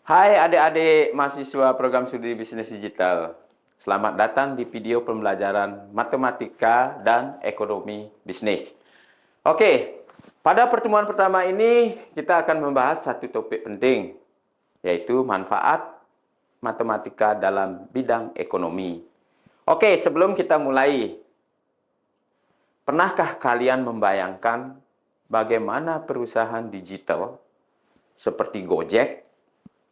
Hai adik-adik mahasiswa program studi bisnis digital. Selamat datang di video pembelajaran matematika dan ekonomi bisnis. Oke, pada pertemuan pertama ini kita akan membahas satu topik penting, yaitu manfaat matematika dalam bidang ekonomi. Oke, sebelum kita mulai, pernahkah kalian membayangkan bagaimana perusahaan digital seperti Gojek,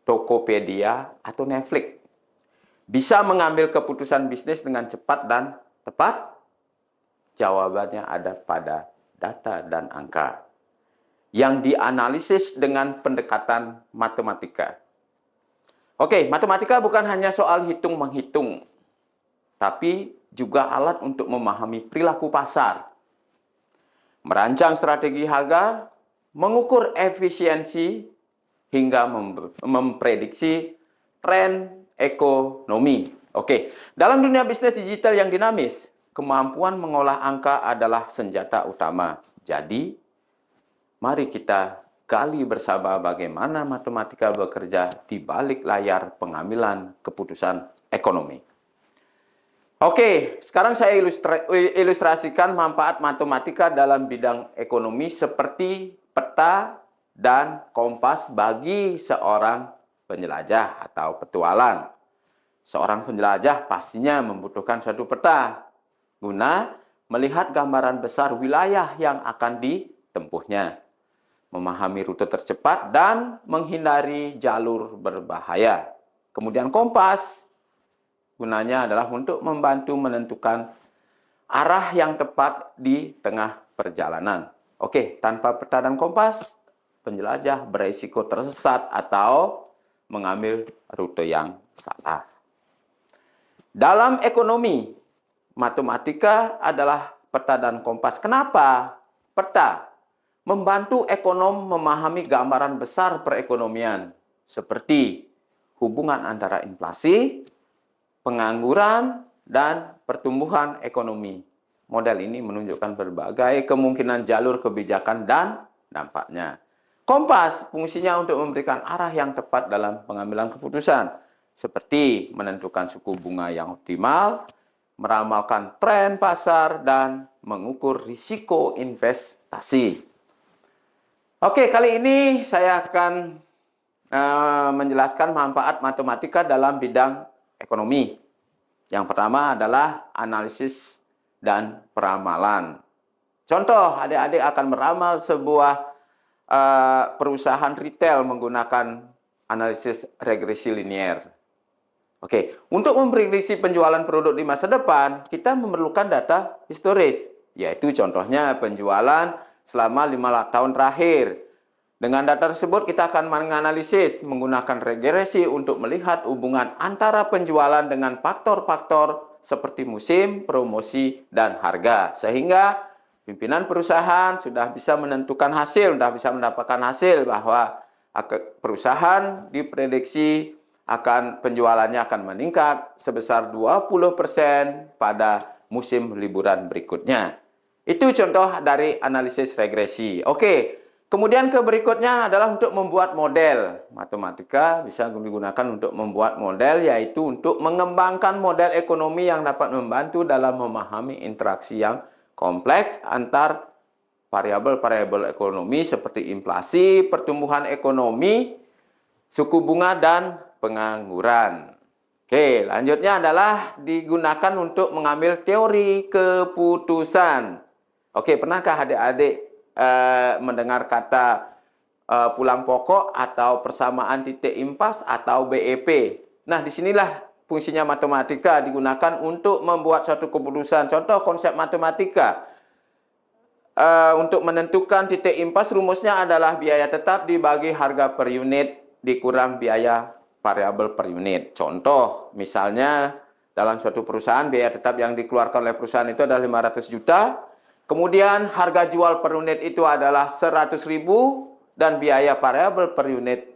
Tokopedia, atau Netflix bisa mengambil keputusan bisnis dengan cepat dan tepat? Jawabannya ada pada data dan angka yang dianalisis dengan pendekatan matematika. Oke, matematika bukan hanya soal hitung-menghitung, tapi juga alat untuk memahami perilaku pasar, merancang strategi harga, mengukur efisiensi, hingga memprediksi tren ekonomi. Oke, dalam dunia bisnis digital yang dinamis, kemampuan mengolah angka adalah senjata utama. Jadi, mari kita gali bersama bagaimana matematika bekerja di balik layar pengambilan keputusan ekonomi. Oke, sekarang saya ilustrasikan manfaat matematika dalam bidang ekonomi seperti peta dan kompas bagi seorang penjelajah atau petualang. Seorang penjelajah pastinya membutuhkan suatu peta guna melihat gambaran besar wilayah yang akan ditempuhnya, memahami rute tercepat dan menghindari jalur berbahaya. Kemudian kompas gunanya adalah untuk membantu menentukan arah yang tepat di tengah perjalanan. Oke, tanpa peta dan kompas, penjelajah beresiko tersesat atau mengambil rute yang salah. Dalam ekonomi, matematika adalah peta dan kompas. Kenapa? Peta membantu ekonom memahami gambaran besar perekonomian, seperti hubungan antara inflasi, pengangguran, dan pertumbuhan ekonomi. Model ini menunjukkan berbagai kemungkinan jalur kebijakan dan dampaknya. Kompas fungsinya untuk memberikan arah yang tepat dalam pengambilan keputusan, seperti menentukan suku bunga yang optimal, meramalkan tren pasar, dan mengukur risiko investasi. Oke, kali ini saya akan menjelaskan manfaat matematika dalam bidang ekonomi. Yang pertama adalah analisis dan peramalan. Contoh, adik-adik akan meramal sebuah perusahaan retail menggunakan analisis regresi linier. Oke, untuk memprediksi penjualan produk di masa depan, kita memerlukan data historis, yaitu contohnya penjualan selama 5 tahun terakhir. Dengan data tersebut, kita akan menganalisis menggunakan regresi untuk melihat hubungan antara penjualan dengan faktor-faktor seperti musim, promosi, dan harga. Sehingga pimpinan perusahaan sudah bisa menentukan hasil, sudah bisa mendapatkan hasil bahwa perusahaan diprediksi akan penjualannya akan meningkat sebesar 20% pada musim liburan berikutnya. Itu contoh dari analisis regresi. Oke, kemudian ke berikutnya adalah untuk membuat model. Matematika bisa digunakan untuk membuat model, yaitu untuk mengembangkan model ekonomi yang dapat membantu dalam memahami interaksi yang kompleks antar variabel-variabel ekonomi seperti inflasi, pertumbuhan ekonomi, suku bunga, dan pengangguran. Oke, lanjutnya adalah digunakan untuk mengambil teori keputusan. Oke, pernahkah adik-adik mendengar kata pulang pokok atau persamaan titik impas atau BEP? Nah, disinilah fungsinya matematika digunakan untuk membuat suatu keputusan. Contoh konsep matematika. Untuk menentukan titik impas, rumusnya adalah biaya tetap dibagi harga per unit dikurang biaya variabel per unit. Contoh, misalnya dalam suatu perusahaan, biaya tetap yang dikeluarkan oleh perusahaan itu adalah 500 juta. Kemudian harga jual per unit itu adalah 100.000 dan biaya variabel per unit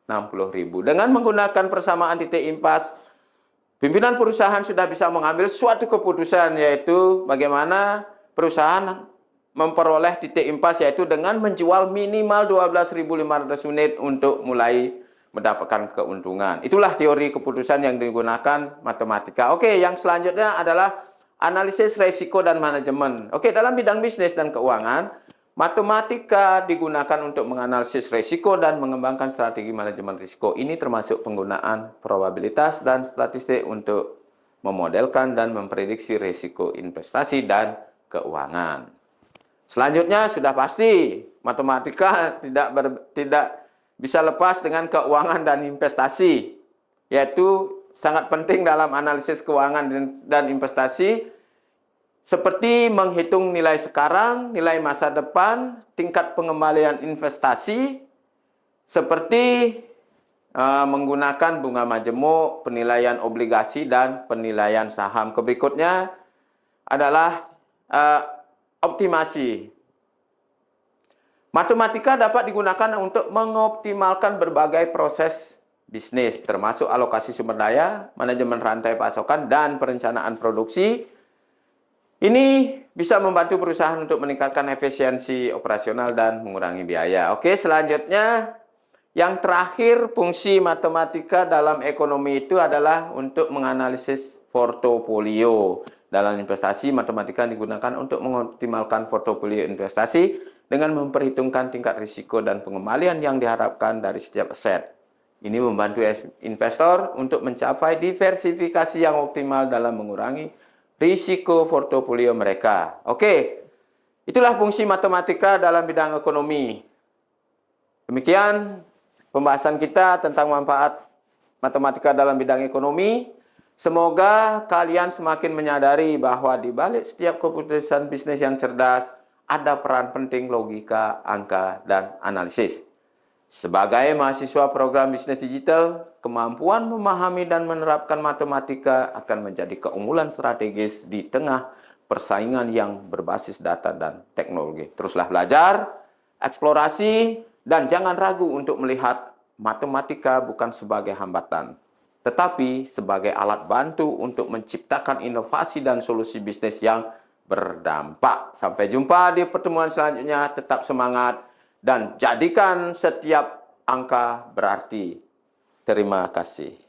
60.000. Dengan menggunakan persamaan titik impas, pimpinan perusahaan sudah bisa mengambil suatu keputusan, yaitu bagaimana perusahaan memperoleh titik impas, yaitu dengan menjual minimal 12.500 unit untuk mulai mendapatkan keuntungan. Itulah teori keputusan yang digunakan matematika. Oke, yang selanjutnya adalah analisis risiko dan manajemen. Oke, dalam bidang bisnis dan keuangan, matematika digunakan untuk menganalisis risiko dan mengembangkan strategi manajemen risiko. Ini termasuk penggunaan probabilitas dan statistik untuk memodelkan dan memprediksi risiko investasi dan keuangan. Selanjutnya sudah pasti matematika tidak bisa lepas dengan keuangan dan investasi, yaitu sangat penting dalam analisis keuangan dan investasi, seperti menghitung nilai sekarang, nilai masa depan, tingkat pengembalian investasi, seperti menggunakan bunga majemuk, penilaian obligasi, dan penilaian saham. Berikutnya adalah optimasi. Matematika dapat digunakan untuk mengoptimalkan berbagai proses bisnis, termasuk alokasi sumber daya, manajemen rantai pasokan, dan perencanaan produksi. Ini bisa membantu perusahaan untuk meningkatkan efisiensi operasional dan mengurangi biaya. Oke, selanjutnya yang terakhir, fungsi matematika dalam ekonomi itu adalah untuk menganalisis portofolio. Dalam investasi, matematika digunakan untuk mengoptimalkan portofolio investasi dengan memperhitungkan tingkat risiko dan pengembalian yang diharapkan dari setiap aset. Ini membantu investor untuk mencapai diversifikasi yang optimal dalam mengurangi risiko portofolio mereka. Oke, itulah fungsi matematika dalam bidang ekonomi. Demikian pembahasan kita tentang manfaat matematika dalam bidang ekonomi. Semoga kalian semakin menyadari bahwa di balik setiap keputusan bisnis yang cerdas, ada peran penting logika, angka, dan analisis. Sebagai mahasiswa program bisnis digital, kemampuan memahami dan menerapkan matematika akan menjadi keunggulan strategis di tengah persaingan yang berbasis data dan teknologi. Teruslah belajar, eksplorasi, dan jangan ragu untuk melihat matematika bukan sebagai hambatan, tetapi sebagai alat bantu untuk menciptakan inovasi dan solusi bisnis yang berdampak. Sampai jumpa di pertemuan selanjutnya. Tetap semangat dan jadikan setiap angka berarti. Terima kasih.